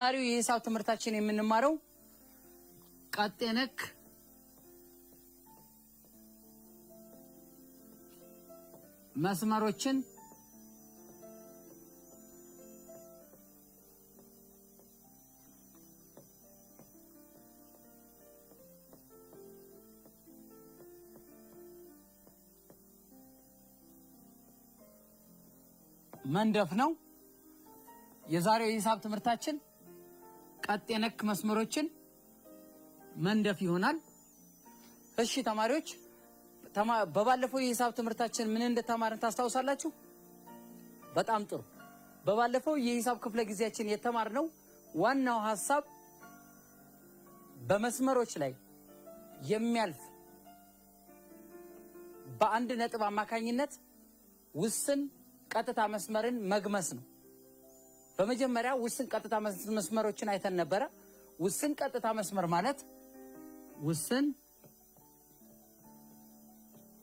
ዛሬው የሂሳብ ትምህርታችን የምንማረው ቀጥ ነክ መስመሮችን መንደፍ ነው። የዛሬው የሂሳብ ትምህርታችን ቀጥ ነክ መስመሮችን መንደፍ ይሆናል። እሺ ተማሪዎች በባለፈው የሂሳብ ትምህርታችን ምን እንደተማርን ታስታውሳላችሁ? በጣም ጥሩ። በባለፈው የሂሳብ ክፍለ ጊዜያችን የተማርነው ዋናው ሐሳብ በመስመሮች ላይ የሚያልፍ በአንድ ነጥብ አማካኝነት ውስን ቀጥታ መስመርን መግመስ ነው። በመጀመሪያ ውስን ቀጥታ መስመሮችን አይተን ነበረ። ውስን ቀጥታ መስመር ማለት ውስን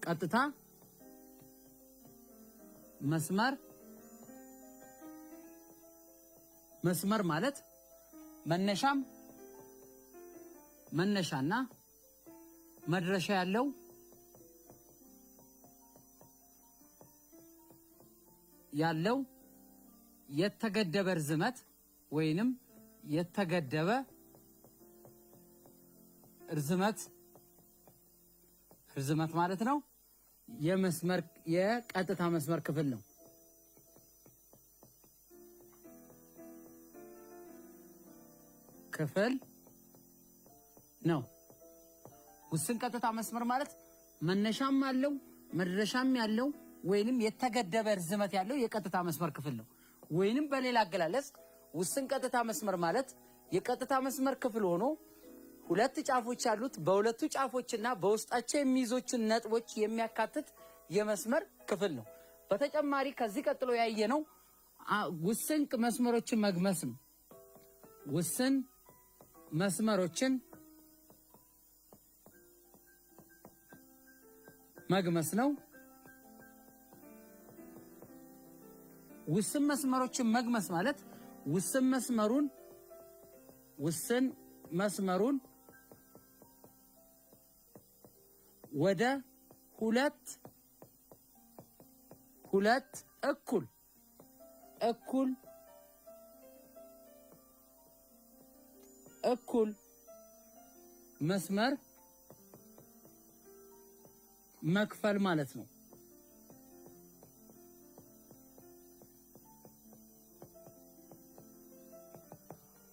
ቀጥታ መስመር ማለት መነሻና መድረሻ ያለው የተገደበ ርዝመት ወይንም የተገደበ ርዝመት ማለት ነው። የቀጥታ መስመር ክፍል ነው። ውስን ቀጥታ መስመር ማለት መነሻም አለው መድረሻም ያለው ወይንም የተገደበ ርዝመት ያለው የቀጥታ መስመር ክፍል ነው። ወይንም በሌላ አገላለጽ ውስን ቀጥታ መስመር ማለት የቀጥታ መስመር ክፍል ሆኖ ሁለት ጫፎች ያሉት በሁለቱ ጫፎችና በውስጣቸው የሚይዙትን ነጥቦች የሚያካትት የመስመር ክፍል ነው። በተጨማሪ ከዚህ ቀጥሎ ያየነው ውስን መስመሮችን መግመስ ነው። ውስን መስመሮችን መግመስ ነው። ውስን መስመሮችን መግመስ ማለት ውስን መስመሩን ወደ ሁለት እኩል መስመር መክፈል ማለት ነው።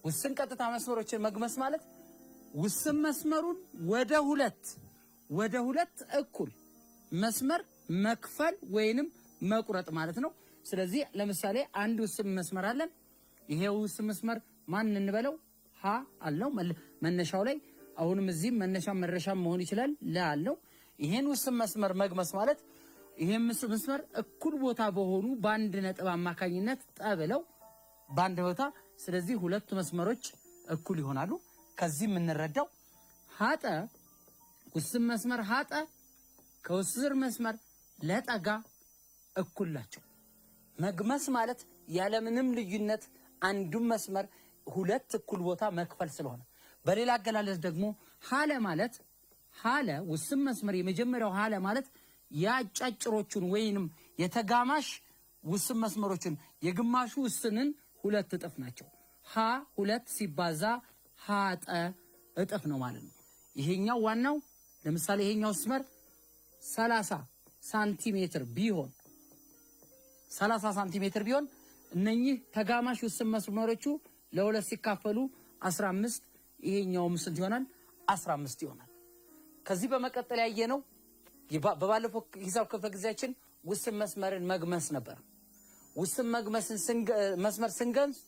ውስን ቀጥታ መስመሮችን መግመስ ማለት ውስን መስመሩን ወደ ሁለት እኩል መስመር መክፈል ወይንም መቁረጥ ማለት ነው። ስለዚህ ለምሳሌ አንድ ውስን መስመር አለን። ይሄ ውስን መስመር ማን እንበለው? ሀ አለው መነሻው ላይ። አሁንም እዚህም መነሻም መድረሻም መሆን ይችላል አለው። ይሄን ውስን መስመር መግመስ ማለት ይሄን ውስን መስመር እኩል ቦታ በሆኑ በአንድ ነጥብ አማካኝነት ጠብለው በአንድ ቦታ። ስለዚህ ሁለቱ መስመሮች እኩል ይሆናሉ። ከዚህ የምንረዳው ውስን መስመር ሀጠ ከውስር መስመር ለጠጋ እኩል ናቸው። መግመስ ማለት ያለምንም ልዩነት አንዱን መስመር ሁለት እኩል ቦታ መክፈል ስለሆነ፣ በሌላ አገላለጽ ደግሞ ሀለ ውስን መስመር የመጀመሪያው ሀለ ማለት የአጫጭሮቹን ወይንም የተጋማሽ ውስን መስመሮችን የግማሹ ውስንን ሁለት እጥፍ ናቸው። ሁለት ሲባዛ ሀጠ እጥፍ ነው ማለት ነው። ይሄኛው ዋናው ለምሳሌ ይሄኛው መስመር 30 ሳንቲሜትር ቢሆን እነኚህ ተጋማሽ ውስን መስመሮቹ ለሁለት ሲካፈሉ 15 ይሄኛው ስንት ይሆናል? 15 ይሆናል። ከዚህ በመቀጠል ያየነው በባለፈው ሂሳብ ክፍለ ጊዜያችን ውስን መስመርን መግመስ ነበር። ውስን መስመር ስንገምስ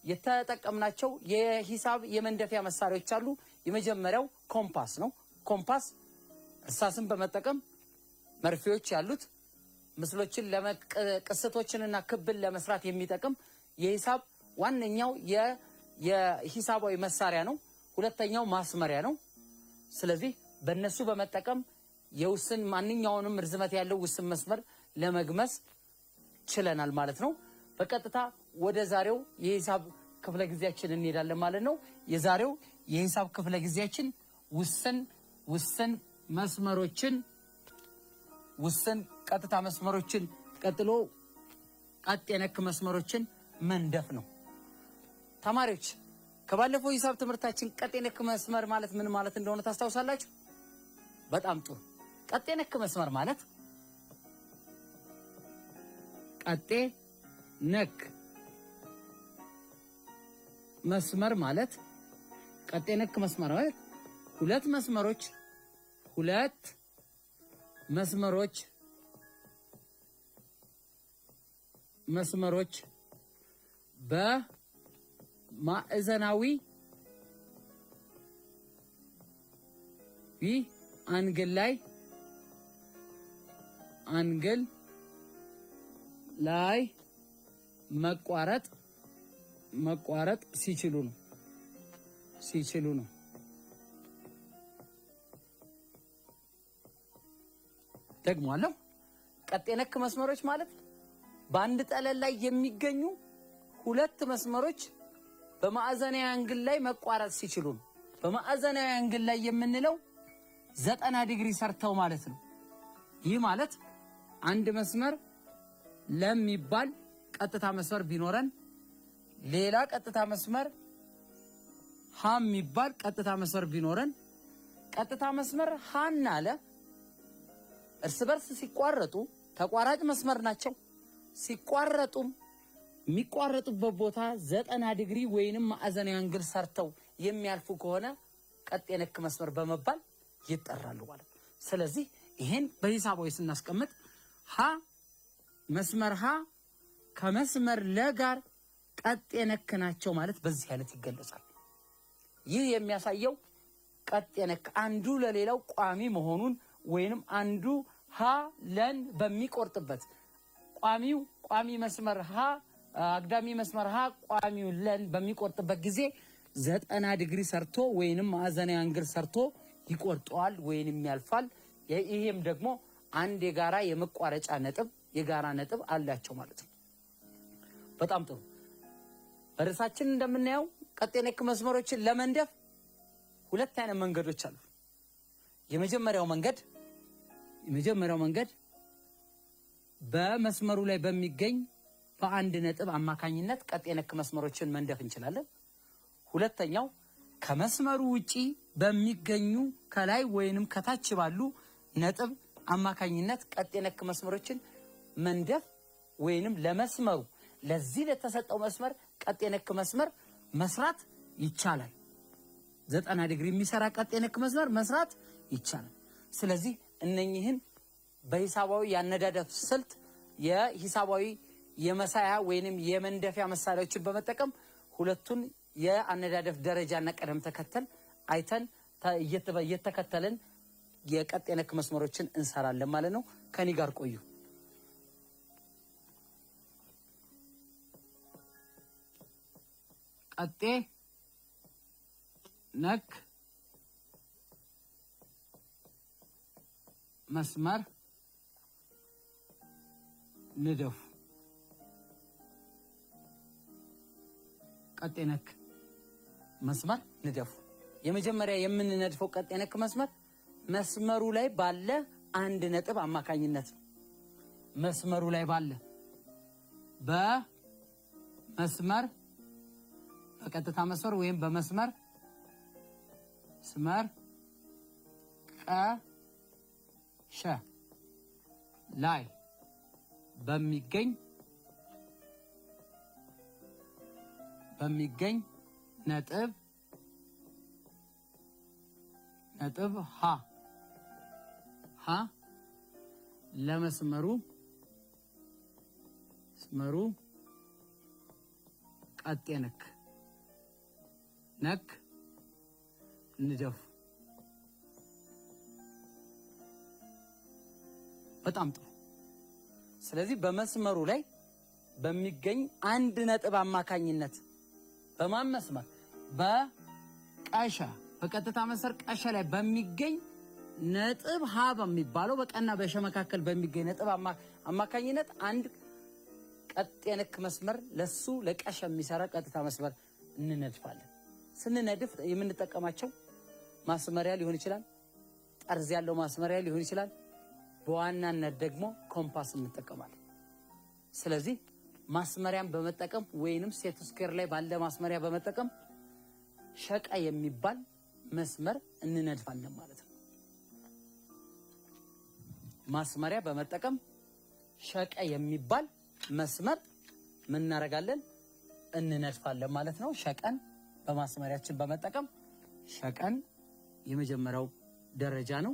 የተጠቀምናቸው የሂሳብ የመንደፊያ መሳሪያዎች አሉ። የመጀመሪያው ኮምፓስ ነው። ኮምፓስ እርሳስን በመጠቀም መርፌዎች ያሉት ምስሎችን ቅስቶችንና ክብን ለመስራት የሚጠቅም የሂሳብ ዋነኛው የሂሳባዊ መሳሪያ ነው። ሁለተኛው ማስመሪያ ነው። ስለዚህ በእነሱ በመጠቀም የውስን ማንኛውንም ርዝመት ያለው ውስን መስመር ለመግመስ ችለናል ማለት ነው። በቀጥታ ወደ ዛሬው የሂሳብ ክፍለ ጊዜያችን እንሄዳለን ማለት ነው። የዛሬው የሂሳብ ክፍለ ጊዜያችን ውስን መስመሮችን ውስን ቀጥታ መስመሮችን ቀጥሎ ቀጥ የነክ መስመሮችን መንደፍ ነው። ተማሪዎች ከባለፈው ሂሳብ ትምህርታችን ቀጥ የነክ መስመር ማለት ምን ማለት እንደሆነ ታስታውሳላችሁ? በጣም ጥሩ። ቀጥ የነክ መስመር ማለት ቀጥ ነክ መስመር ማለት ቀጥ ነክ መስመር ማለት ሁለት መስመሮች በማዕዘናዊ አንግል ላይ መቋረጥ ሲችሉ ነው። ደግሞአለሁ። ቀጥ የነክ መስመሮች ማለት በአንድ ጠለል ላይ የሚገኙ ሁለት መስመሮች በማዕዘናዊ አንግል ላይ መቋረጥ ሲችሉ ነው። በማዕዘናዊ አንግል ላይ የምንለው 90 ዲግሪ ሰርተው ማለት ነው። ይህ ማለት አንድ መስመር ለሚባል ቀጥታ መስመር ቢኖረን ሌላ ቀጥታ መስመር ሀ የሚባል ቀጥታ መስመር ቢኖረን ቀጥታ መስመር ሀና ለ እርስ በርስ ሲቋረጡ ተቋራጭ መስመር ናቸው። ሲቋረጡም የሚቋረጡበት ቦታ 90 ዲግሪ ወይንም ማዕዘናዊ አንግል ሰርተው የሚያልፉ ከሆነ ቀጥ የነክ መስመር በመባል ይጠራሉ ማለት ነው። ስለዚህ ይሄን በሂሳባዊ ስናስቀምጥ መስመር ሀ ከመስመር ለ ጋር ቀጥ የነክ ናቸው ማለት በዚህ አይነት ይገለጻል። ይህ የሚያሳየው ቀጥ የነክ አንዱ ለሌላው ቋሚ መሆኑን ወይንም አንዱ ሀ ለን በሚቆርጥበት ቋሚ መስመር ሀ አግዳሚ መስመር ሀ ቋሚው ለን በሚቆርጥበት ጊዜ 90 ዲግሪ ሰርቶ ወይንም ማዕዘናዊ አንግል ሰርቶ ይቆርጠዋል ወይንም ያልፋል። ይሄም ደግሞ አንድ የጋራ የመቋረጫ የጋራ ነጥብ አላቸው ማለት ነው። በጣም ጥሩ። በርዕሳችን እንደምናየው ቀጥ የነክ መስመሮችን ለመንደፍ ሁለት አይነት መንገዶች አሉ። የመጀመሪያው መንገድ በመስመሩ ላይ በሚገኝ በአንድ ነጥብ አማካኝነት ቀጥ የነክ መስመሮችን መንደፍ እንችላለን። ሁለተኛው ከመስመሩ ውጪ በሚገኙ ከላይ ወይንም ከታች ባሉ ነጥብ አማካኝነት ቀጥ የነክ መስመሮችን መንደፍ ወይንም ለመስመሩ ለዚህ ለተሰጠው መስመር ቀጥ የነክ መስመር መስራት ይቻላል። 90 ዲግሪ የሚሰራ ቀጥ የነክ መስመር መስራት ይቻላል። ስለዚህ እነኚህን በሂሳባዊ ያነዳደፍ ስልት የሂሳባዊ የመሳያ ወይንም የመንደፊያ መሳሪያዎችን በመጠቀም ሁለቱን የአነዳደፍ ደረጃና ቀደም ተከተል አይተን እየተከተልን የቀጥ የነክ መስመሮችን እንሰራለን ማለት ነው። ከኔ ጋር ቆዩ። ቀጥ ነክ መስመር ንደፉ። ቀጥ የነክ መስመር ንደፉ። የመጀመሪያ የምንነድፈው ቀጥ የነክ መስመር መስመሩ ላይ ባለ አንድ ነጥብ አማካኝነት ነው። መስመሩ ላይ ባለ በቀጥታ መስመር ወይም በመስመር ቀ ሸ ላይ በሚገኝ ነጥብ ሀ ለመስመሩ ቀጥ የነክ ንደፉ። በጣም ጥሩ። ስለዚህ በመስመሩ ላይ በሚገኝ አንድ ነጥብ አማካኝነት በማን መስመር በቀጥታ መስመር ቀሸ ላይ በሚገኝ ነጥብ ሀ በሚባለው በቀና በሸ መካከል በሚገኝ ነጥብ አማካኝነት አንድ ቀጥ የነክ መስመር ለሱ ለቀሸ የሚሰራ ቀጥታ መስመር እንነድፋለን። ስንነድፍ የምንጠቀማቸው ማስመሪያ ሊሆን ይችላል፣ ጠርዝ ያለው ማስመሪያ ሊሆን ይችላል። በዋናነት ደግሞ ኮምፓስ እንጠቀማለን። ስለዚህ ማስመሪያን በመጠቀም ወይንም ሴት ስኩዌር ላይ ባለ ማስመሪያ በመጠቀም ሸቀ የሚባል መስመር እንነድፋለን ማለት ነው። ማስመሪያ በመጠቀም ሸቀ የሚባል መስመር ምን እናደርጋለን? እንነድፋለን ማለት ነው። ሸቀን በማስመሪያችን በመጠቀም ሸቀን የመጀመሪያው ደረጃ ነው።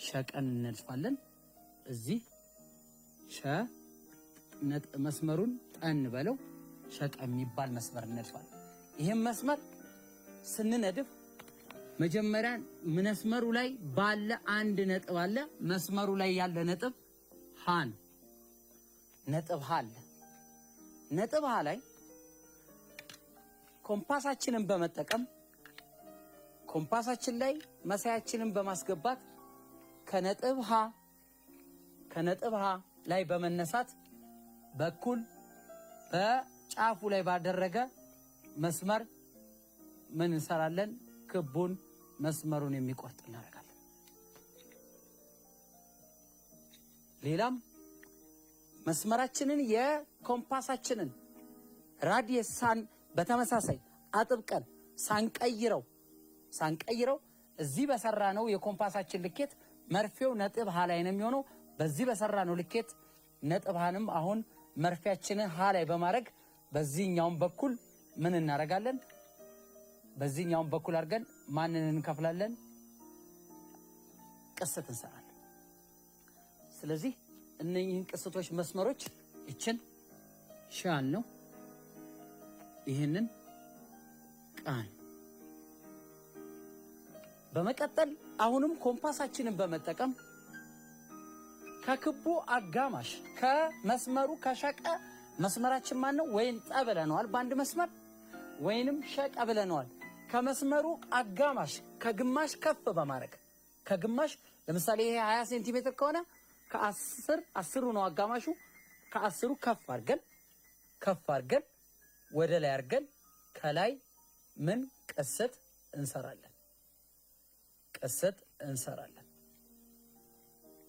ሸቀን እንነድፋለን። እዚህ መስመሩን ጠን በለው ሸቀ የሚባል መስመር እንነድፋለን። ይሄን መስመር ስንነድፍ መጀመሪያ መስመሩ ላይ ባለ አንድ ነጥብ አለ። መስመሩ ላይ ያለ ነጥብ ሀ ነው። ነጥብ ሀ አለ። ነጥብ ሀ ላይ ኮምፓሳችንን በመጠቀም ኮምፓሳችን ላይ መሳያችንን በማስገባት ከነጥብ ሀ ላይ በመነሳት በኩል በጫፉ ላይ ባደረገ መስመር ምን እንሰራለን? ክቡን መስመሩን የሚቆርጥ እናደርጋለን። ሌላም መስመራችንን የኮምፓሳችንን ራዲየስ በተመሳሳይ አጥብቀን ሳንቀይረው እዚህ በሰራነው የኮምፓሳችን ልኬት መርፌው ነጥብ ሀ ላይ ነው የሚሆነው። በዚህ በሰራነው ልኬት ነጥብ ሀንም አሁን መርፌያችንን ሀ ላይ በማድረግ በዚህኛውም በኩል ምን እናደርጋለን? በዚህኛውም በኩል አድርገን ማንን እንከፍላለን? ቅስት እንሰራለን። ስለዚህ እነኚህን ቅስቶች መስመሮች ይችን ሻል ነው፣ ይህንን ቃል። በመቀጠል አሁንም ኮምፓሳችንን በመጠቀም ከክቡ አጋማሽ ከመስመሩ ከሸቀ መስመራችን ማን ነው? ወይን ጠ ብለነዋል በአንድ መስመር ወይንም ሸቀ ብለነዋል። ከመስመሩ አጋማሽ ከግማሽ ከፍ በማድረግ ከግማሽ ለምሳሌ ይሄ 20 ሴንቲሜትር ከሆነ ከ10 ነው አጋማሹ። ከ10 ከፍ አድርገን ወደ ላይ አድርገን ከላይ ምን ቅስት እንሰራለን።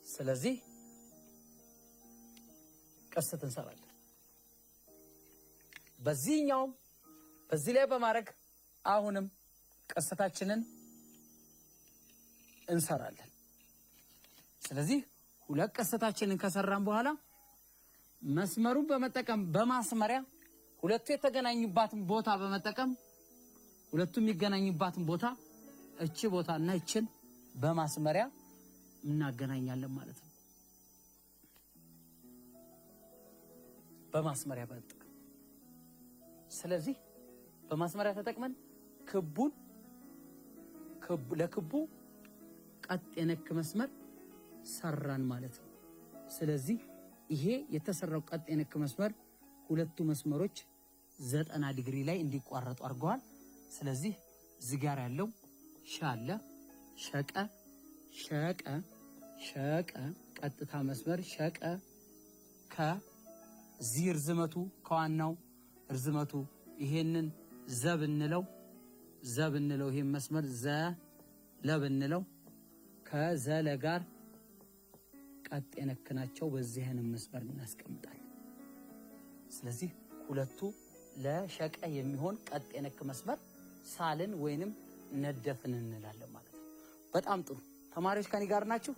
ስለዚህ ቅስት እንሰራለን። በዚህኛውም በዚህ ላይ በማድረግ አሁንም ቅስታችንን እንሰራለን። ስለዚህ ሁለት ቅስታችንን ከሰራን በኋላ መስመሩን በመጠቀም በማስመሪያ ሁለቱ የተገናኙባትን ቦታ በመጠቀም ሁለቱ የሚገናኙባትን ቦታ እቺ ቦታና እቺን በማስመሪያ እናገናኛለን ማለት ነው። በማስመሪያ በመጠቀም ስለዚህ በማስመሪያ ተጠቅመን ለክቡ ቀጥ የነክ መስመር ሰራን ማለት ነው። ስለዚህ ይሄ የተሰራው ቀጥ የነክ መስመር ሁለቱ መስመሮች 90 ዲግሪ ላይ እንዲቋረጡ አድርገዋል። ስለዚህ እዚህ ጋር ያለው ሻለ ሸቀ ቀጥታ መስመር ሸቀ ከዚህ ርዝመቱ ከዋናው ርዝመቱ ይሄንን ዘብ እንለው ይሄን መስመር ለብንለው ከዘለ ጋር ቀጥ የነክናቸው በዚህን መስመር እናስቀምጣለን። ስለዚህ ሁለቱ ለሸቀ የሚሆን ቀጥ የነክ መስመር ሳልን ወይንም ነደፍን እንላለን ማለት ነው። በጣም ጥሩ ተማሪዎች ከኔ ጋር ናችሁ?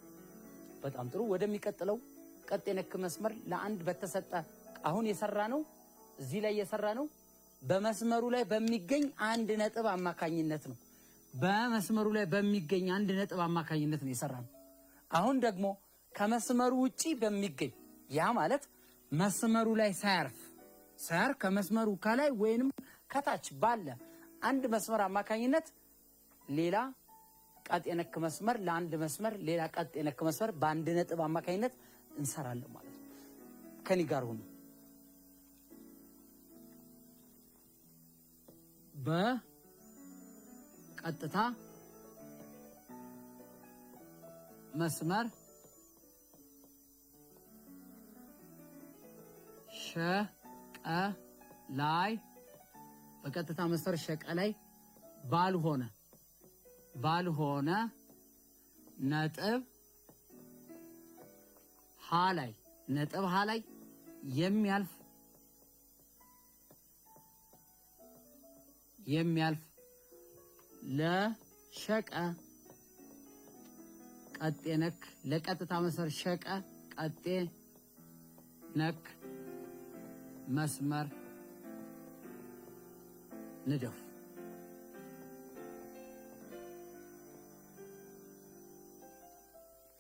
በጣም ጥሩ። ወደሚቀጥለው ቀጥ የነክ መስመር ለአንድ በተሰጠ አሁን የሰራነው እዚህ ላይ የሰራነው በመስመሩ ላይ በሚገኝ አንድ ነጥብ አማካኝነት ነው። በመስመሩ ላይ በሚገኝ አንድ ነጥብ አማካኝነት ነው የሰራነው። አሁን ደግሞ ከመስመሩ ውጪ በሚገኝ ያ ማለት መስመሩ ላይ ሳያርፍ ከመስመሩ ከላይ ወይንም ከታች ባለ አንድ መስመር አማካኝነት ሌላ ቀጥ የነክ መስመር ለአንድ መስመር ሌላ ቀጥ የነክ መስመር በአንድ ነጥብ አማካኝነት እንሰራለን ማለት ነው። ከኔ ጋር ሆኖ በቀጥታ መስመር ሸቀ ላይ በቀጥታ መስመር ሸቀ ላይ ባልሆነ ነጥብ ሀ ላይ የሚያልፍ ለሸቀ ቀጤ ነክ ለቀጥታ መስመር ሸቀ ቀጤ ነክ መስመር ንደፍ።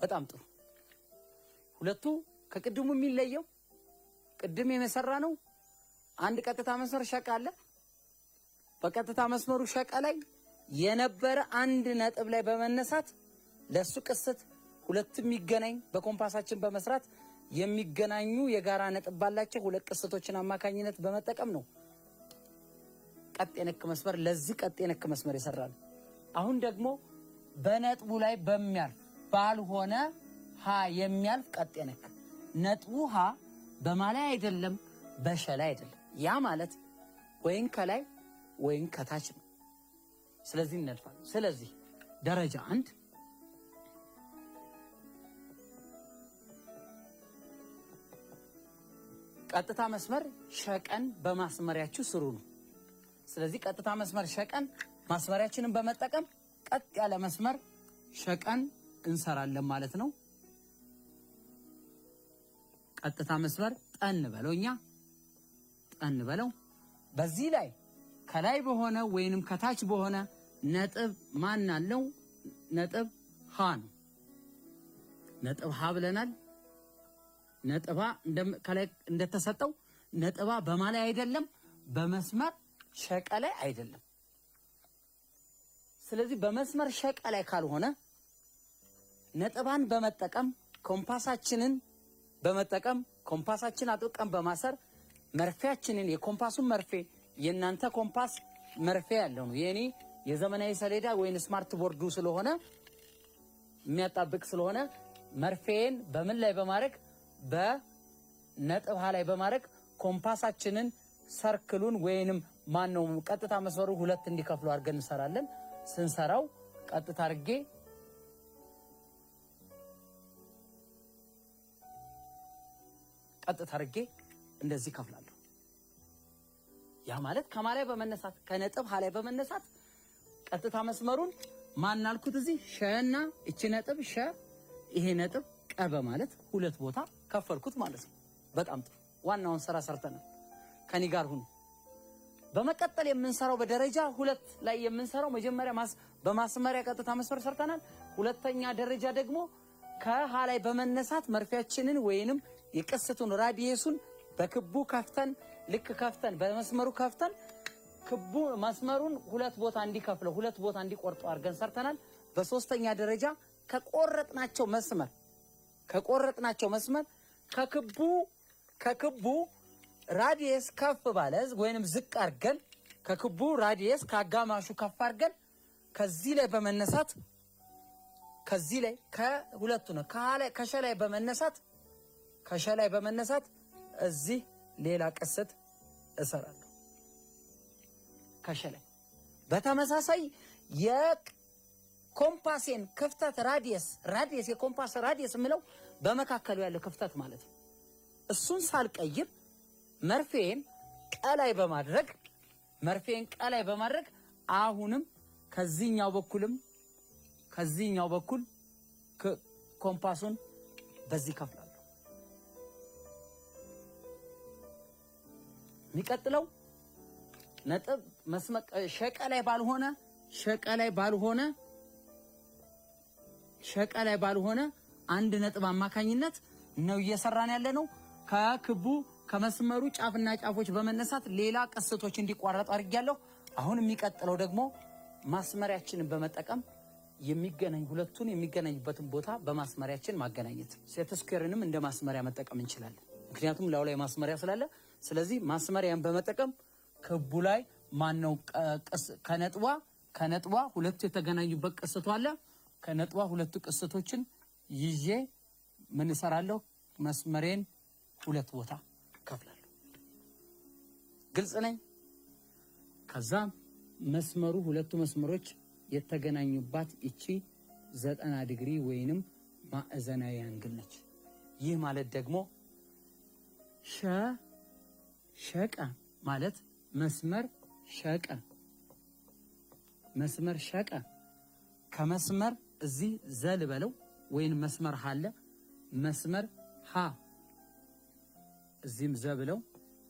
በጣም ጥሩ። ሁለቱ ከቅድሙ የሚለየው ቅድም የመሰራ ነው አንድ ቀጥታ መስመር ሸቀ አለ። በቀጥታ መስመሩ ሸቀ ላይ የነበረ አንድ ነጥብ ላይ በመነሳት ለሱ ቅስት ሁለት የሚገናኝ በኮምፓሳችን በመስራት የሚገናኙ የጋራ ነጥብ ባላቸው ሁለት ቅስቶችን አማካኝነት በመጠቀም ነው ቀጤ ነክ መስመር ለዚህ ቀጤ ነክ መስመር ይሰራል። አሁን ደግሞ በነጥቡ ላይ ባልሆነ ሀ የሚያልፍ ቀጤ ነክ ነጥቡ ሀ በማላይ አይደለም በሸ ላይ አይደለም። ያ ማለት ወይን ከላይ ወይን ከታች ነው። ስለዚህ እንነድፋለን። ስለዚህ ደረጃ 1 ቀጥታ መስመር ሸቀን በማስመሪያችሁ ስሩ ነው። ስለዚህ ቀጥታ መስመር ሸቀን ማስመሪያችንን በመጠቀም ቀጥ ያለ መስመር ሸቀን እንሰራለን ማለት ነው። ቀጥታ መስመር ጠን በለው በዚህ ላይ ከላይ በሆነ ወይንም ከታች በሆነ ነጥብ ማን አለው? ነጥብ ሀ ነው። ነጥብ ሀ ብለናል። ነጥባ ከላይ እንደተሰጠው ነጥባ በማላይ አይደለም በመስመር ሸቀ ላይ አይደለም። ስለዚህ በመስመር ሸቀ ላይ ካልሆነ ነጥባን በመጠቀም ኮምፓሳችንን ኮምፓሳችን አጥብቀን በማሰር መርፌያችንን የኮምፓሱን መርፌ የናንተ ኮምፓስ መርፌ ያለው ነው። የኔ የዘመናዊ ሰሌዳ ወይን ስማርት ቦርዱ ስለሆነ የሚያጣብቅ ስለሆነ መርፌን በምን ላይ በማድረግ በነጥብ ሀ ላይ በማድረግ ኮምፓሳችንን ሰርክሉን ወይንም ማነው ቀጥታ መስመሩ ሁለት እንዲከፍሉ አድርገን እንሰራለን። ስንሰራው ቀጥታ አድርጌ እንደዚህ ከፍላለሁ። ያ ማለት ከማላይ በመነሳት ከነጥብ ሀ ላይ በመነሳት ቀጥታ መስመሩን ማናልኩት እዚህ ሸና እቺ ነጥብ ሸ ይሄ ነጥብ ቀ በማለት ሁለት ቦታ ከፈልኩት ማለት ነው። በጣም ጥሩ። ዋናውን ስራ ሰርተናል። ከኒ ጋር ሁኑ። በመቀጠል የምንሰራው በደረጃ 2 ላይ የምንሰራው መጀመሪያ በማስመሪያ ቀጥታ መስመር ሰርተናል። ሁለተኛ ደረጃ ደግሞ ከሀ ላይ በመነሳት መርፊያችንን ወይንም የቅስቱን ራዲየሱን በክቡ ከፍተን በመስመሩ ከፍተን ክቡ መስመሩን ሁለት ቦታ እንዲከፍለው ሁለት ቦታ እንዲቆርጠው አድርገን ሰርተናል። በሶስተኛ ደረጃ ከቆረጥናቸው መስመር ከክቡ ራዲየስ ከፍ ባለ ወይንም ዝቅ አድርገን ከክቡ ራዲየስ ከአጋማሹ ከፍ አድርገን ከዚህ ላይ በመነሳት ከዚህ ላይ ከሁለቱ ነው ከሸላይ በመነሳት እዚህ ሌላ ቅስት እሰራለሁ። ከሸላይ በተመሳሳይ የኮምፓሴን ክፍተት ራዲየስ የኮምፓስ ራዲየስ የምለው በመካከሉ ያለው ክፍተት ማለት ነው። እሱን ሳልቀይር መርፌን ቀላይ በማድረግ አሁንም ከዚህኛው በኩል ኮምፓሱን በዚህ ከፍላለሁ። የሚቀጥለው ነጥብ ሸቀላይ ባልሆነ አንድ ነጥብ አማካኝነት ነው እየሰራን ያለ ነው። ከክቡ ከመስመሩ ጫፍና ጫፎች በመነሳት ሌላ ቅስቶች እንዲቋረጡ አድርጌያለሁ። አሁን የሚቀጥለው ደግሞ ማስመሪያችንን በመጠቀም ሁለቱን የሚገናኙበትን ቦታ በማስመሪያችን ማገናኘት። ሴት ስኩዌርንም እንደ ማስመሪያ መጠቀም እንችላለን። ምክንያቱም ላዩ ላይ ማስመሪያ ስላለ፣ ስለዚህ ማስመሪያን በመጠቀም ክቡ ላይ ከነጥቧ ሁለቱ የተገናኙበት ቅስቱ አለ። ከነጥቧ ሁለቱ ቅስቶችን ይዤ ምን እሰራለሁ? መስመሬን ሁለት ቦታ ከፍላለሁ። ግልጽ ነኝ? ከዛ መስመሩ ሁለቱ መስመሮች የተገናኙባት እቺ 90 ዲግሪ ወይንም ማዕዘናዊ አንግል ነች። ይህ ማለት ደግሞ ሸቀ ማለት መስመር ሸቀ ከመስመር እዚህ ዘል በለው ወይን መስመር ሀለ መስመር ሀ እዚህም ዘ ብለው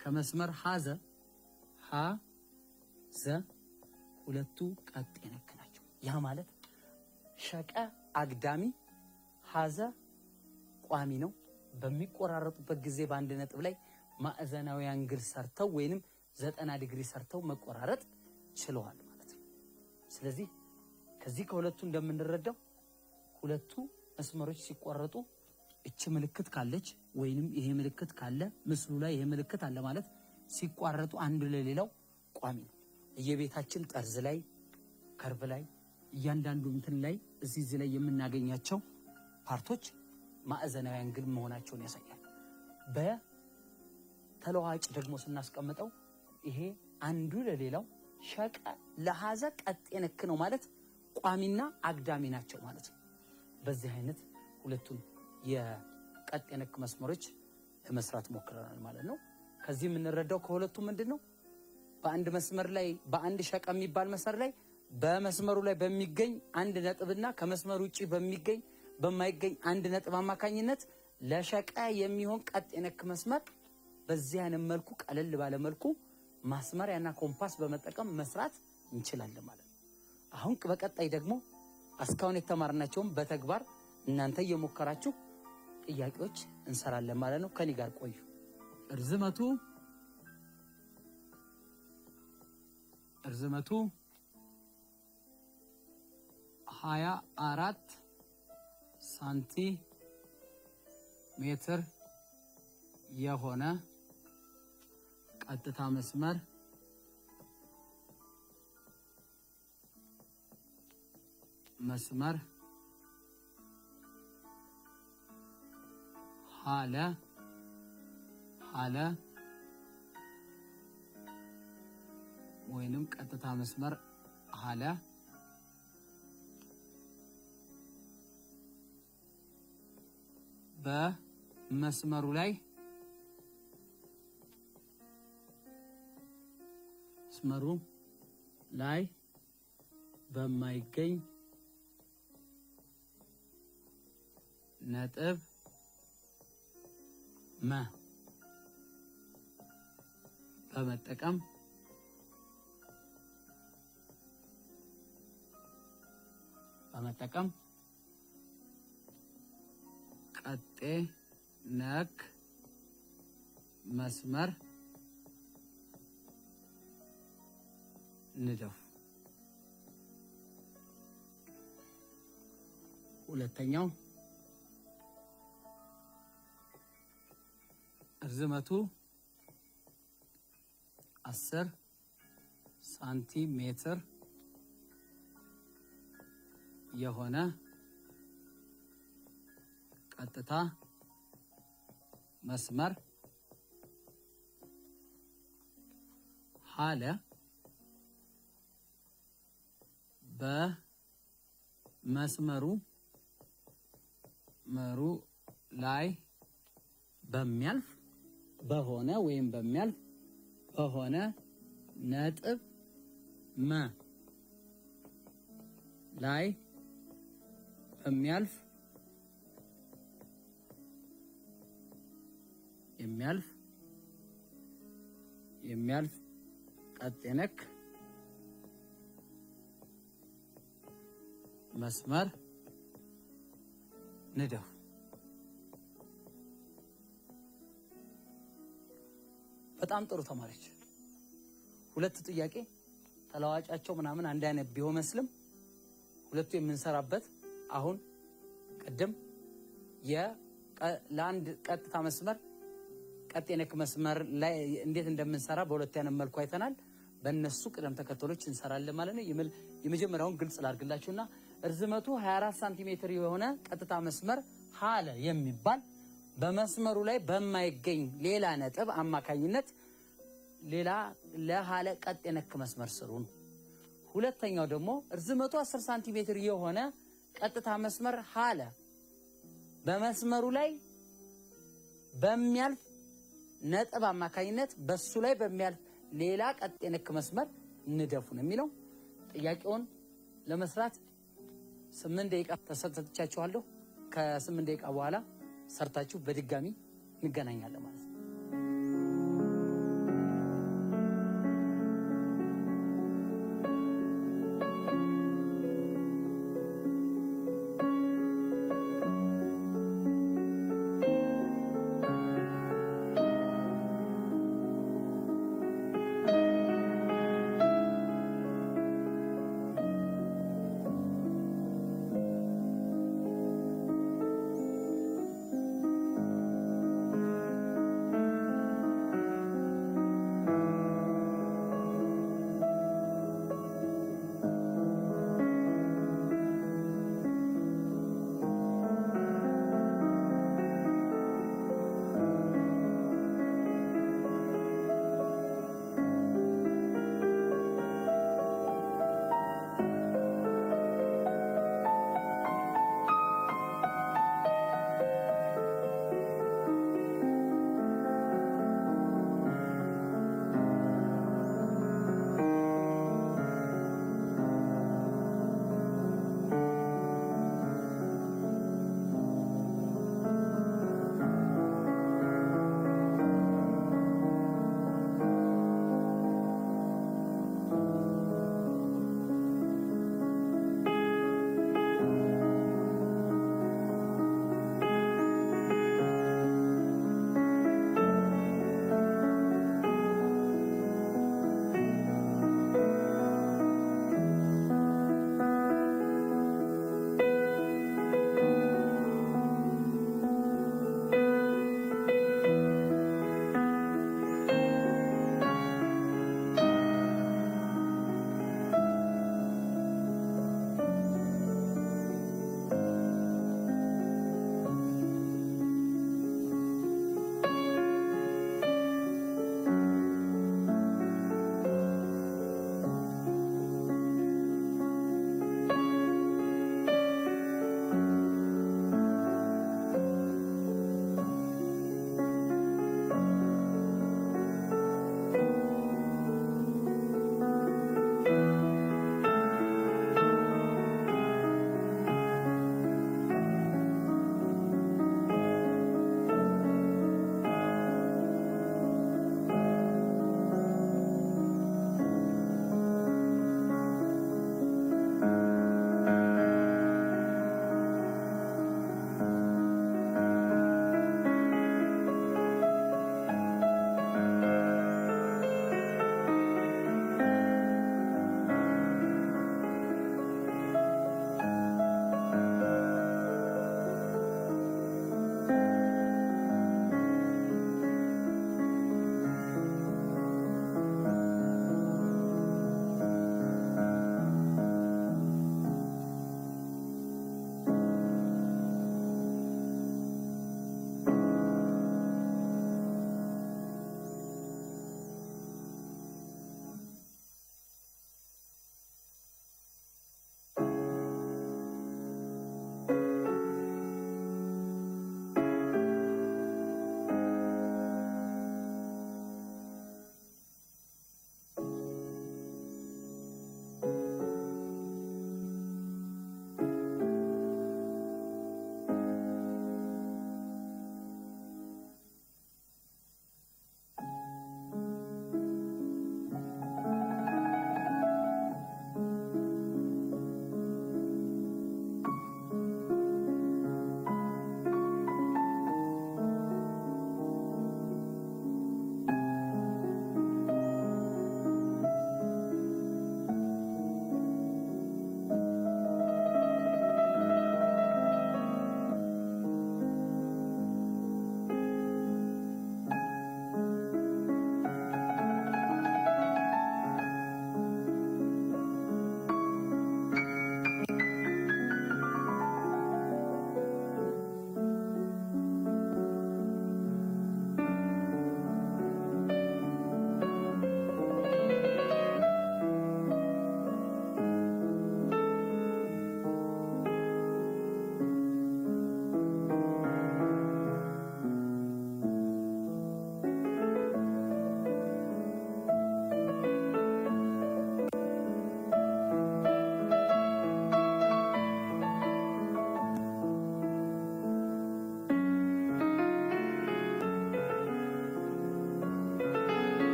ከመስመር ሀዘ ሁለቱ ቀጥ የነክ ናቸው። ያ ማለት ሸቀ አግዳሚ ሀዘ ቋሚ ነው። በሚቆራረጡበት ጊዜ በአንድ ነጥብ ላይ ማዕዘናዊ አንግል ሰርተው ወይንም 90 ዲግሪ ሰርተው መቆራረጥ ችለዋል ማለት ነው። ስለዚህ ከዚህ ከሁለቱ እንደምንረዳው ሁለቱ መስመሮች ሲቆረጡ እቺ ምልክት ካለች ወይንም ይሄ ምልክት ካለ ምስሉ ላይ ይሄ ምልክት አለ ማለት ሲቋረጡ አንዱ ለሌላው ቋሚ ነው። የቤታችን ጠርዝ ላይ ከርቭ ላይ እያንዳንዱ እንትን ላይ እዚህ ላይ የምናገኛቸው ፓርቶች ማዕዘናዊ አንግል መሆናቸውን ያሳያል። በተለዋጭ ደግሞ ስናስቀምጠው ይሄ አንዱ ለሌላው ሸቀ ለሐዘ ቀጥ የነክ ነው ማለት ቋሚና አግዳሚ ናቸው ማለት ነው። በዚህ አይነት ሁለቱን የቀጥ የነክ መስመሮች ለመስራት ሞክረናል ማለት ነው። ከዚህ የምንረዳው ከሁለቱ ምንድነው? በአንድ መስመር ላይ በአንድ ሸቀ የሚባል መስመር ላይ በመስመሩ ላይ በሚገኝ አንድ ነጥብና ከመስመሩ ውጪ በማይገኝ አንድ ነጥብ አማካኝነት ለሸቀ የሚሆን ቀጥ የነክ መስመር በዚህ አይነት መልኩ ቀለል ባለ መልኩ ማስመሪያና ኮምፓስ በመጠቀም መስራት እንችላለን ማለት ነው። አሁን በቀጣይ ደግሞ እስካሁን የተማርናቸውን በተግባር እናንተ እየሞከራችሁ ጥያቄዎች እንሰራለን ማለት ነው። ከኔ ጋር ቆዩ። እርዝመቱ 24 ሳንቲሜትር የሆነ ቀጥታ መስመር ሀለ ወይንም ቀጥታ መስመር ሀለ በመስመሩ ላይ በማይገኝ ነጥብ በመጠቀም ቀጤ ነክ መስመር ንደፉ። ሁለተኛው ርዝመቱ 10 ሳንቲሜትር የሆነ ቀጥታ መስመር ሀለ በመስመሩ ላይ በሚያልፍ በሆነ ነጥብ ላይ የሚያልፍ ቀጥ የነክ መስመር ንደፉ። በጣም ጥሩ ተማሪዎች። ሁለት ጥያቄ ተለዋጫቸው ምናምን አንድ አይነት ቢመስልም ሁለቱ የምንሰራበት አሁን ቅድም ለአንድ ቀጥታ መስመር ቀጥ የነክ መስመር ላይ እንዴት እንደምንሰራ በሁለት አይነት መልኩ አይተናል። በእነሱ ቅደም ተከተሎች እንሰራለን ማለት ነው። የመጀመሪያውን ግልጽ ላድርግላችሁና እርዝመቱ 24 ሳንቲሜትር የሆነ ቀጥታ መስመር ሀለ የሚባል በመስመሩ ላይ በማይገኝ ሌላ ነጥብ አማካኝነት ሌላ ለሃለ ቀጥ የነክ መስመር ስሩ ነው። ሁለተኛው ደግሞ ርዝመቱ 10 ሳንቲሜትር የሆነ ቀጥታ መስመር ሃለ በመስመሩ ላይ በሚያልፍ ነጥብ አማካኝነት በሱ ላይ በሚያልፍ ሌላ ቀጥ የነክ መስመር ንደፉ ነው የሚለው። ጥያቄውን ለመስራት 8 ደቂቃ ተሰጥቻችኋለሁ። ከ8 ደቂቃ በኋላ ሰርታችሁ በድጋሚ እንገናኛለን ማለት ነው።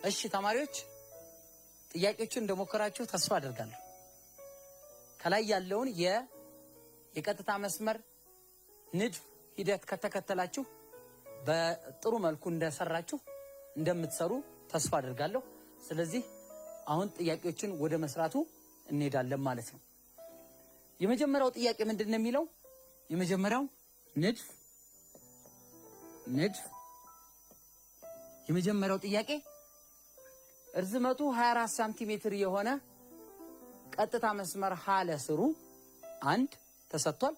እሺ ተማሪዎች ጥያቄዎችን እንደሞከራችሁ ተስፋ አደርጋለሁ። ከላይ ያለውን የቀጥታ መስመር ንድፍ ሂደት ከተከተላችሁ በጥሩ መልኩ እንደሰራችሁ እንደምትሰሩ ተስፋ አደርጋለሁ። ስለዚህ አሁን ጥያቄዎችን ወደ መስራቱ እንሄዳለን ማለት ነው። የመጀመሪያው ጥያቄ ምንድነው የሚለው? የመጀመሪያው ንድፍ የመጀመሪያው ጥያቄ እርዝመቱ 24 ሳንቲሜትር የሆነ ቀጥታ መስመር ሀለ ስሩ አንድ ተሰጥቷል።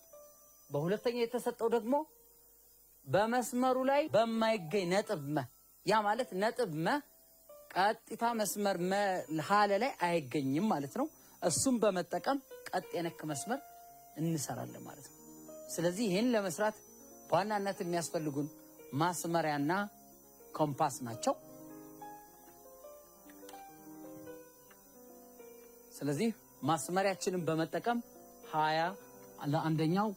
በሁለተኛ የተሰጠው ደግሞ በመስመሩ ላይ በማይገኝ ነጥብ መ ያ ማለት ነጥብ መ ቀጥታ መስመር ሀለ ላይ አይገኝም ማለት ነው። እሱም በመጠቀም ቀጥ የነክ መስመር እንሰራለን ማለት ነው። ስለዚህ ይሄን ለመስራት በዋናነት የሚያስፈልጉን ማስመሪያና ኮምፓስ ናቸው። ስለዚህ ማስመሪያችንን በመጠቀም 20 ለአንደኛው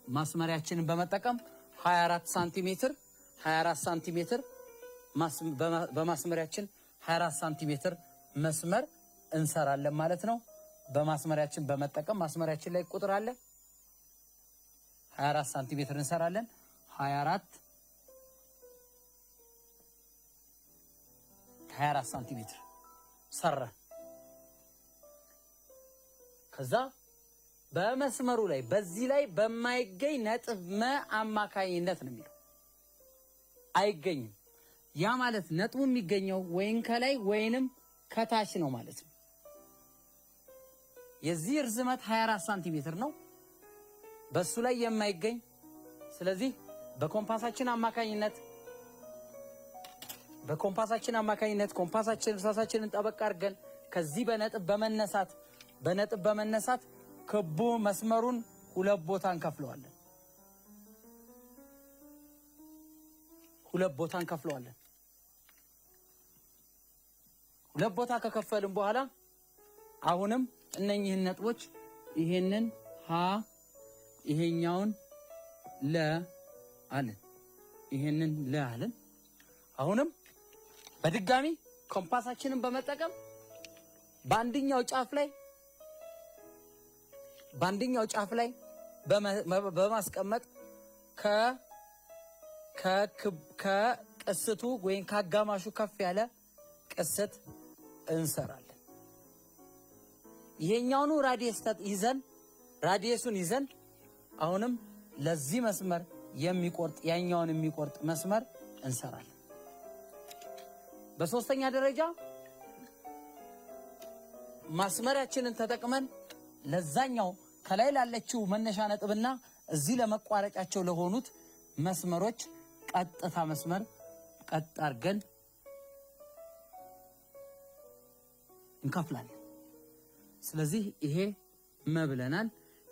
ማስመሪያችንን በመጠቀም 24 ሳንቲሜትር በማስመሪያችን 24 ሳንቲሜትር መስመር እንሰራለን ማለት ነው። በማስመሪያችን በመጠቀም ማስመሪያችን ላይ ቁጥር አለ 24 ሳንቲሜትር እንሰራለን። 24 ሳንቲሜትር ሰራ። ከዛ በመስመሩ ላይ በዚህ ላይ በማይገኝ ነጥብ መ አማካኝነት ነው የሚለው አይገኝም። ያ ማለት ነጥቡ የሚገኘው ወይን ከላይ ወይንም ከታች ነው ማለት ነው። የዚህ ርዝመት 24 ሳንቲሜትር ነው በሱ ላይ የማይገኝ። ስለዚህ በኮምፓሳችን አማካኝነት ኮምፓሳችን እርሳሳችንን ጠበቅ አድርገን ከዚህ በነጥብ በመነሳት ክቡ መስመሩን ሁለት ቦታ እንከፍለዋለን። ሁለት ቦታ ከከፈልን በኋላ አሁንም እነኚህን ነጥቦች ይሄንን ሀ ይሄኛውን ለ አለን። አሁንም በድጋሚ ኮምፓሳችንን በመጠቀም በአንደኛው ጫፍ ላይ በማስቀመጥ ከቅስቱ ወይም ከአጋማሹ ከፍ ያለ ቅስት እንሰራለን። ይሄኛውኑ ራዲየሱን ይዘን አሁንም ለዚህ መስመር ያኛውን የሚቆርጥ መስመር እንሰራለን። በሶስተኛ ደረጃ ማስመሪያችንን ተጠቅመን ለዛኛው ከላይ ላለችው መነሻ ነጥብና እዚህ ለመቋረጫቸው ለሆኑት መስመሮች ቀጥታ መስመር ቀጥ አድርገን እንከፍላለን። ስለዚህ ይሄ መብለናል፣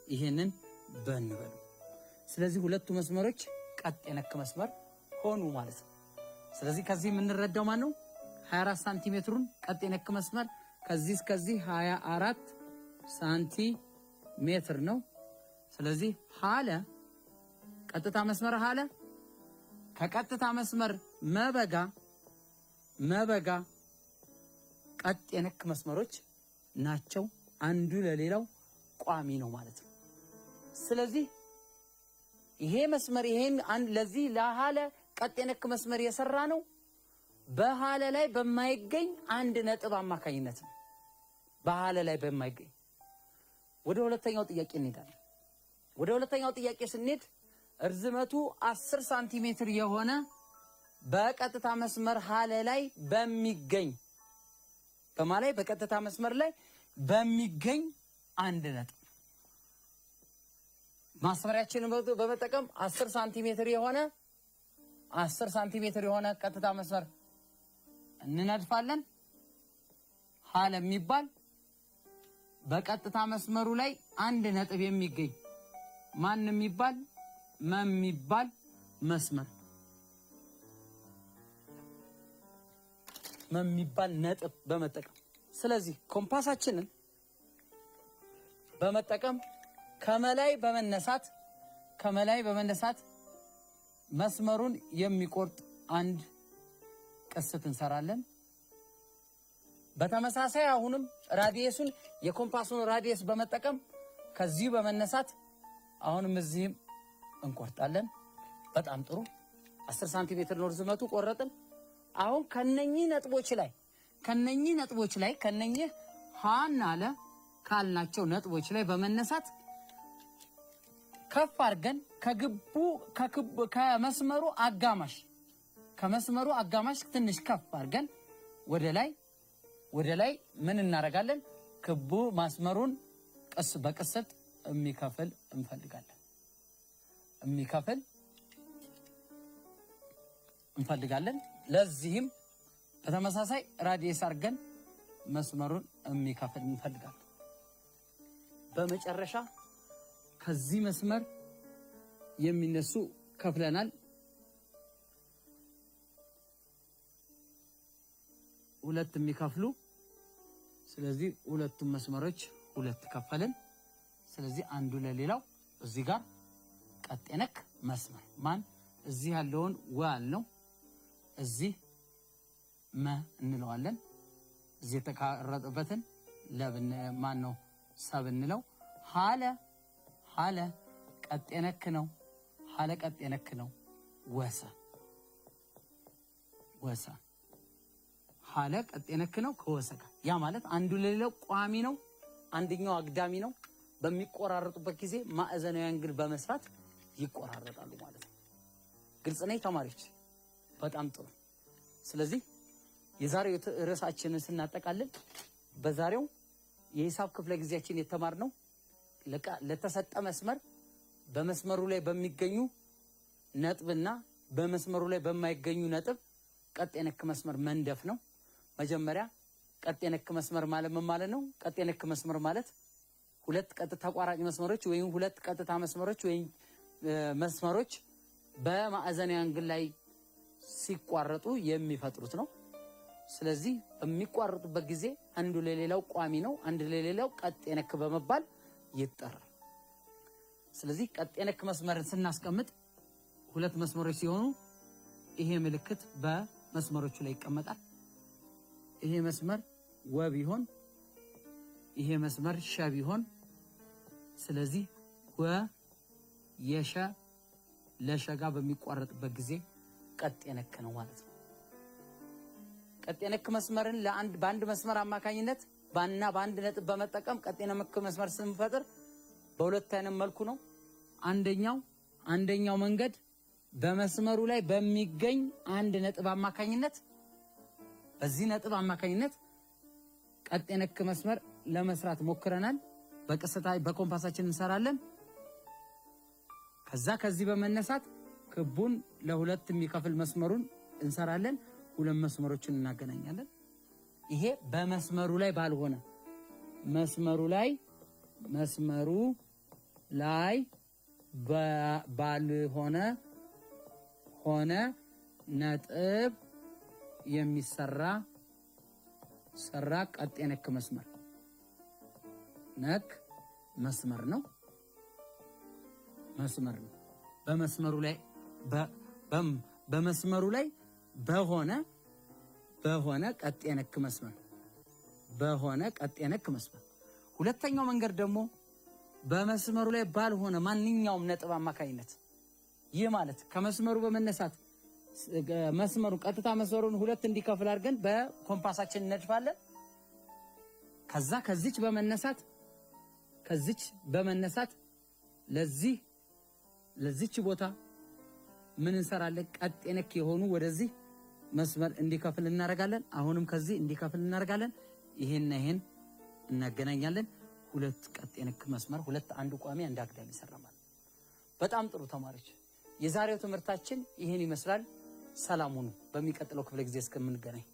ይሄንን በንበሉ። ስለዚህ ሁለቱ መስመሮች ቀጥ የነክ መስመር ሆኑ ማለት ነው። ስለዚህ ከዚህ የምንረዳው ማን ነው? 24 ሳንቲሜትሩን ቀጥ የነክ መስመር ከዚህ እስከዚህ 24 ሳንቲሜትር ነው። ስለዚህ ሀለ ቀጥታ መስመር ሀለ ከቀጥታ መስመር መበጋ ቀጥ የነክ መስመሮች ናቸው። አንዱ ለሌላው ቋሚ ነው ማለት ነው። ስለዚህ ይሄ መስመር ለዚህ ለሀለ ቀጥ የነክ መስመር የሰራ ነው በሀለ ላይ በማይገኝ አንድ ነጥብ አማካኝነት ነው። በሀለ ላይ በማይገኝ ወደ ሁለተኛው ጥያቄ እንሄዳለን። ወደ ሁለተኛው ጥያቄ ስንሄድ እርዝመቱ 10 ሳንቲሜትር የሆነ በቀጥታ መስመር ሀለ ላይ በሚገኝ በቀጥታ መስመር ላይ በሚገኝ አንድ ነጥብ ማስመሪያችንን በመጠቀም 10 ሳንቲሜትር የሆነ ቀጥታ መስመር እንነድፋለን። ሀለ የሚባል በቀጥታ መስመሩ ላይ አንድ ነጥብ የሚገኝ ማን የሚባል የሚባል መስመር የሚባል ነጥብ በመጠቀም ስለዚህ ኮምፓሳችንን በመጠቀም ከመላይ በመነሳት መስመሩን የሚቆርጥ አንድ ቅስት እንሰራለን። በተመሳሳይ አሁንም ራዲየሱን የኮምፓሱን ራዲየስ በመጠቀም ከዚህ በመነሳት አሁንም እዚህም እንቆርጣለን። በጣም ጥሩ 10 ሳንቲሜትር ነው ርዝመቱ ቆረጥን። አሁን ከነኚህ ነጥቦች ላይ ከነኚህ ሃና ለ ካልናቸው ነጥቦች ላይ በመነሳት ከፍ አድርገን ከመስመሩ አጋማሽ ትንሽ ከፍ አድርገን ወደ ላይ ምን እናደርጋለን? ክቡ ማስመሩን ቀስ በቅስት የሚከፍል እንፈልጋለን። ለዚህም በተመሳሳይ ራዲየስ አድርገን መስመሩን የሚከፍል እንፈልጋለን። በመጨረሻ ከዚህ መስመር የሚነሱ ከፍለናል። ሁለት የሚከፍሉ ስለዚህ ሁለቱም መስመሮች ሁለት ከፈልን። ስለዚህ አንዱ ለሌላው እዚህ ጋር ቀጤነክ መስመር ማን እዚህ ያለውን ወ አልነው እዚህ መ እንለዋለን። እዚህ የተቃረጠበትን ለብን ማን ነው ሰብ እንለው። ሃለ ቀጤነክ ነው። ሃለ ቀጤነክ ነው። ወሰ ሃለ ቀጤነክ ነው ከወሰ ጋር ያ ማለት አንዱ ለሌላው ቋሚ ነው፣ አንደኛው አግዳሚ ነው። በሚቆራረጡበት ጊዜ ማዕዘናዊ አንግል በመስራት ይቆራረጣሉ ማለት ነው። ግልጽ ነው ተማሪዎች? በጣም ጥሩ። ስለዚህ የዛሬው ርዕሳችንን ስናጠቃልል በዛሬው የሂሳብ ክፍለ ጊዜያችን የተማርነው ለተሰጠ መስመር በመስመሩ ላይ በሚገኙ ነጥብና በመስመሩ ላይ በማይገኙ ነጥብ ቀጤነክ መስመር መንደፍ ነው። መጀመሪያ ቀጤነክ መስመር ማለት ምን ማለት ነው? ቀጤነክ መስመር ማለት ሁለት ቀጥታ ተቋራጭ መስመሮች ወይም ሁለት ቀጥታ መስመሮች ወይም መስመሮች በማዕዘናዊ አንግል ላይ ሲቋረጡ የሚፈጥሩት ነው። ስለዚህ በሚቋረጡበት ጊዜ አንዱ ለሌላው ቋሚ ነው፣ አንዱ ለሌላው ቀጤነክ በመባል ይጠራል። ስለዚህ ቀጤነክ መስመርን ስናስቀምጥ ሁለት መስመሮች ሲሆኑ ይሄ ምልክት በመስመሮቹ ላይ ይቀመጣል። ይሄ መስመር ወ ቢሆን ይሄ መስመር ሸ ቢሆን ስለዚህ ወ የሸ ለሸ ጋር በሚቋረጥበት ጊዜ ቀጤነክ ነው ማለት ነው። ቀጤነክ መስመርን በአንድ መስመር አማካኝነት በአንድ ነጥብ በመጠቀም ቀጤነክ መስመር ስንፈጥር በሁለት አይነት መልኩ ነው። አንደኛው መንገድ በመስመሩ ላይ በሚገኝ አንድ ነጥብ አማካኝነት በዚህ ነጥብ አማካኝነት ቀጤነክ መስመር ለመስራት ሞክረናል። በኮምፓሳችን እንሰራለን። ከዚህ በመነሳት ክቡን ለሁለት የሚከፍል መስመሩን እንሰራለን። ሁለት መስመሮችን እናገናኛለን። ይሄ በመስመሩ ላይ ባልሆነ መስመሩ ላይ ባልሆነ ነጥብ የሚሰራ ቀጤነክ መስመር ነው። በመስመሩ ላይ በሆነ ቀጤነክ መስመር። ሁለተኛው መንገድ ደግሞ በመስመሩ ላይ ባልሆነ ማንኛውም ነጥብ አማካኝነት ይህ ማለት ከመስመሩ በመነሳት ቀጥታ መስመሩን ሁለት እንዲከፍል አድርገን በኮምፓሳችን እንነድፋለን። ከዚች በመነሳት ለዚች ቦታ ምን እንሰራለን? ቀጤነክ የሆኑ ወደዚህ መስመር እንዲከፍል እናደርጋለን። አሁንም ከዚህ እንዲከፍል እናደርጋለን። ይሄን እናገናኛለን። ሁለት ቀጤነክ መስመር አንዱ ቋሚ አንዱ አግዳሚ ይሰራል። በጣም ጥሩ ተማሪዎች፣ የዛሬው ትምህርታችን ይሄን ይመስላል። ሰላም ሁኑ። በሚቀጥለው ክፍለ ጊዜ እስከምንገናኝ